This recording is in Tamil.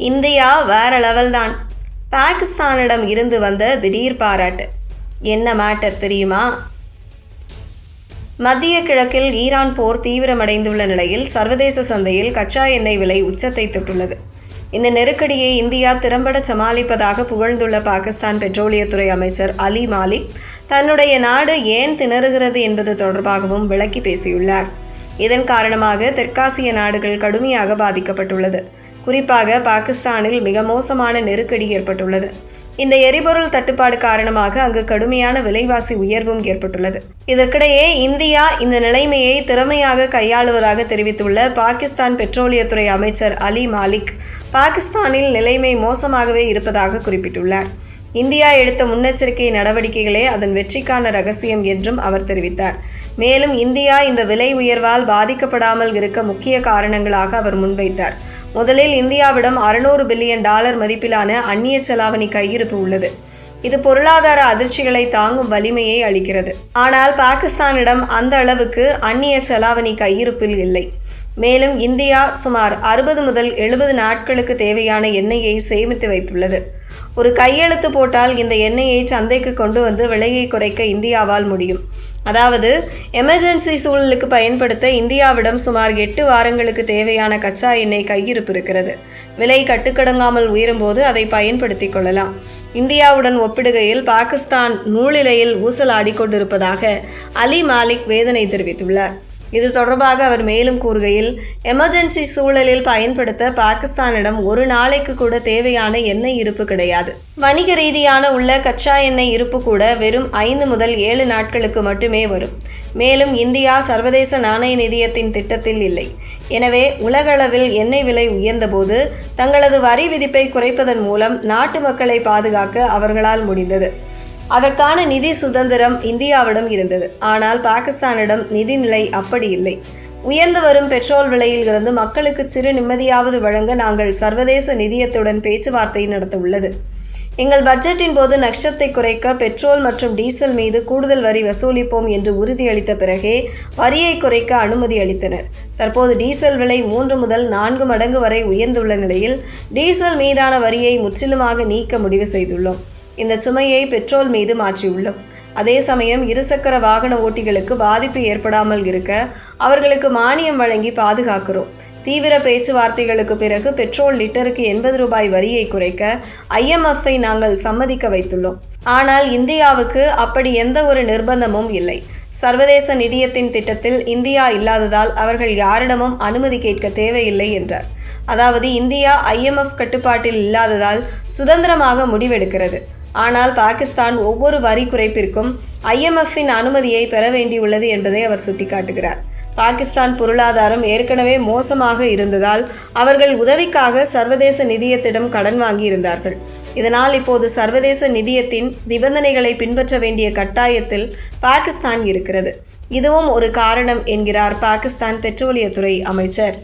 இந்தியா வேற லெவல் தான். பாகிஸ்தானிடம் இருந்து வந்த திடீர் பாராட்டு. என்ன மேட்டர் தெரியுமா? மத்திய கிழக்கில் ஈரான் போர் தீவிரமடைந்துள்ள நிலையில் சர்வதேச சந்தையில் கச்சா எண்ணெய் விலை உச்சத்தை தொட்டுள்ளது. இந்த நெருக்கடியை இந்தியா திறம்பட சமாளிப்பதாக புகழ்ந்துள்ள பாகிஸ்தான் பெட்ரோலியத்துறை அமைச்சர் அலி மாலிக் தன்னுடைய நாடு ஏன் திணறுகிறது என்பது தொடர்பாகவும் விளக்கி பேசியுள்ளார். இதன் காரணமாக தெற்காசிய நாடுகள் கடுமையாக பாதிக்கப்பட்டுள்ளது. குறிப்பாக பாகிஸ்தானில் மிக மோசமான நெருக்கடி ஏற்பட்டுள்ளது. இந்த எரிபொருள் தட்டுப்பாடு காரணமாக அங்கு கடுமையான விலைவாசி உயர்வும் ஏற்பட்டுள்ளது. இதற்கிடையே இந்தியா இந்த நிலைமையை திறமையாக கையாளுவதாக தெரிவித்துள்ள பாகிஸ்தான் பெட்ரோலியத்துறை அமைச்சர் அலி மாலிக் பாகிஸ்தானில் நிலைமை மோசமாகவே இருப்பதாக குறிப்பிட்டுள்ளார். இந்தியா எடுத்த முன்னெச்சரிக்கை நடவடிக்கைகளே அதன் வெற்றிக்கான ரகசியம் என்றும் அவர் தெரிவித்தார். மேலும் இந்தியா இந்த விலை உயர்வால் பாதிக்கப்படாமல் இருக்க முக்கிய காரணங்களாக அவர் முன்வைத்தார். முதலில் இந்தியாவிடம் $600 பில்லியன் மதிப்பிலான அந்நிய செலாவணி கையிருப்பு உள்ளது. இது பொருளாதார அதிர்ச்சிகளை தாங்கும் வலிமையை அளிக்கிறது. ஆனால் பாகிஸ்தானிடம் அந்த அளவுக்கு அந்நிய செலாவணி கையிருப்பில் இல்லை. மேலும் இந்தியா சுமார் 60 முதல் 70 நாட்களுக்கு தேவையான எண்ணெயை சேமித்து வைத்துள்ளது. ஒரு கையெழுத்து போட்டால் இந்த எண்ணெயை சந்தைக்கு கொண்டு வந்து விலையை குறைக்க இந்தியாவால் முடியும். அதாவது எமர்ஜென்சி சூழலுக்கு பயன்படுத்த இந்தியாவிடம் சுமார் 8 வாரங்களுக்கு தேவையான கச்சா எண்ணெய் கையிருப்பு இருக்கிறது. விலை கட்டுக்கடங்காமல் உயரும்போது அதை பயன்படுத்தி கொள்ளலாம். இந்தியாவுடன் ஒப்பிடுகையில் பாகிஸ்தான் நூலிலையில் ஊசலாடி கொண்டிருப்பதாக அலி மாலிக் வேதனை தெரிவித்துள்ளார். இது தொடர்பாக அவர் மேலும் கூறுகையில், எமர்ஜென்சி சூழலில் பயன்படுத்த பாகிஸ்தானிடம் ஒரு நாளைக்கு கூட தேவையான எண்ணெய் இருப்பு கிடையாது. வணிக ரீதியான உள்ள கச்சா எண்ணெய் இருப்பு கூட வெறும் 5 முதல் 7 நாட்களுக்கு மட்டுமே வரும். மேலும் இந்தியா சர்வதேச நாணய நிதியத்தின் திட்டத்தில் இல்லை. எனவே உலகளவில் எண்ணெய் விலை உயர்ந்தபோது தங்களது வரி விதிப்பை குறைப்பதன் மூலம் நாட்டு மக்களை பாதுகாக்க அவர்களால் முடிந்தது. அதற்கான நிதி சுதந்திரம் இந்தியாவிடம் இருந்தது. ஆனால் பாகிஸ்தானிடம் நிதிநிலை அப்படி இல்லை. உயர்ந்து வரும் பெட்ரோல் விலையில் இருந்து மக்களுக்கு சிறு நிம்மதியாவது வழங்க நாங்கள் சர்வதேச நிதியத்துடன் பேச்சுவார்த்தை நடத்த உள்ளது. எங்கள் பட்ஜெட்டின் போது நஷ்டத்தை குறைக்க பெட்ரோல் மற்றும் டீசல் மீது கூடுதல் வரி வசூலிப்போம் என்று உறுதியளித்த பிறகே வரியை குறைக்க அனுமதி அளித்தனர். தற்போது டீசல் விலை 3 முதல் 4 மடங்கு வரை உயர்ந்துள்ள நிலையில் டீசல் மீதான வரியை முற்றிலுமாக நீக்க முடிவு செய்துள்ளோம். இந்த சுமையை பெட்ரோல் மீது மாற்றியுள்ளோம். அதே சமயம் இருசக்கர வாகன ஓட்டிகளுக்கு பாதிப்பு ஏற்படாமல் இருக்க அவர்களுக்கு மானியம் வழங்கி பாதுகாக்கிறோம். தீவிர பேச்சுவார்த்தைகளுக்கு பிறகு பெட்ரோல் லிட்டருக்கு $80 வரியை குறைக்க IMF-ஐ நாங்கள் சம்மதிக்க வைத்துள்ளோம். ஆனால் இந்தியாவுக்கு அப்படி எந்த ஒரு நிர்பந்தமும் இல்லை. சர்வதேச நிதியத்தின் திட்டத்தில் இந்தியா இல்லாததால் அவர்கள் யாரிடமும் அனுமதி கேட்க தேவையில்லை என்றார். அதாவது இந்தியா IMF கட்டுப்பாட்டில் இல்லாததால் சுதந்திரமாக முடிவெடுக்கிறது. ஆனால் பாகிஸ்தான் ஒவ்வொரு வரி குறைப்பிற்கும் IMF-இன் அனுமதியை பெற வேண்டியுள்ளது என்பதை அவர் சுட்டிக்காட்டுகிறார். பாகிஸ்தான் பொருளாதாரம் ஏற்கனவே மோசமாக இருந்ததால் அவர்கள் உதவிக்காக சர்வதேச நிதியத்திடம் கடன் வாங்கியிருந்தார்கள். இதனால் இப்போது சர்வதேச நிதியத்தின் நிபந்தனைகளை பின்பற்ற வேண்டிய கட்டாயத்தில் பாகிஸ்தான் இருக்கிறது. இதுவும் ஒரு காரணம் என்கிறார் பாகிஸ்தான் பெட்ரோலியத்துறை அமைச்சர்.